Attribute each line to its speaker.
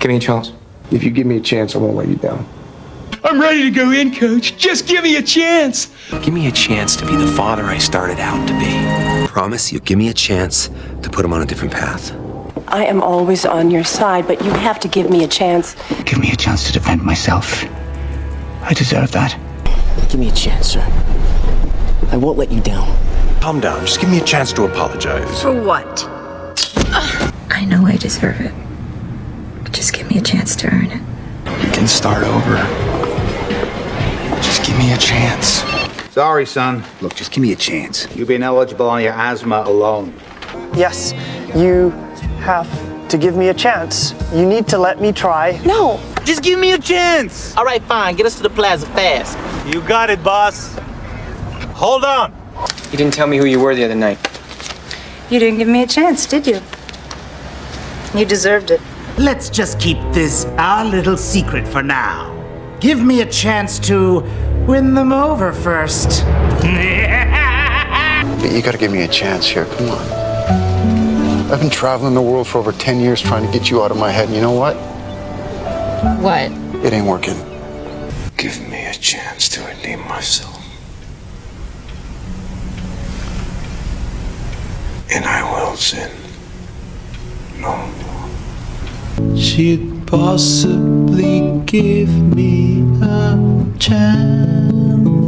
Speaker 1: Give me a chance. If you give me a chance, I won't let you down.
Speaker 2: I'm ready to go in, Coach. Just give me a chance.
Speaker 3: Give me a chance to be the father I started out to be.
Speaker 4: Promise you'll give me a chance to put him on a different path.
Speaker 5: I am always on your side, but you have to give me a chance.
Speaker 6: Give me a chance to defend myself. I deserve that.
Speaker 3: Give me a chance, sir. I won't let you down.
Speaker 7: Calm down. Just give me a chance to apologize.
Speaker 8: For what?
Speaker 9: I know I deserve it. But just give me a chance to earn it.
Speaker 7: We can start over. Just give me a chance.
Speaker 10: Sorry, son.
Speaker 6: Look, just give me a chance.
Speaker 10: You've been eligible on your asthma alone.
Speaker 11: Yes, you have to give me a chance. You need to let me try.
Speaker 5: No.
Speaker 6: Just give me a chance.
Speaker 12: All right, fine. Get us to the plaza fast.
Speaker 10: You got it, boss. Hold on.
Speaker 1: You didn't tell me who you were the other night.
Speaker 8: You didn't give me a chance, did you? You deserved it.
Speaker 6: Let's just keep this our little secret for now. Give me a chance to win them over first.
Speaker 13: You gotta give me a chance here, come on. I've been traveling the world for over 10 years trying to get you out of my head, and you know what?
Speaker 9: What?
Speaker 13: It ain't working.
Speaker 7: Give me a chance to redeem myself. And I will sin no more.
Speaker 2: She'd possibly give me a chance.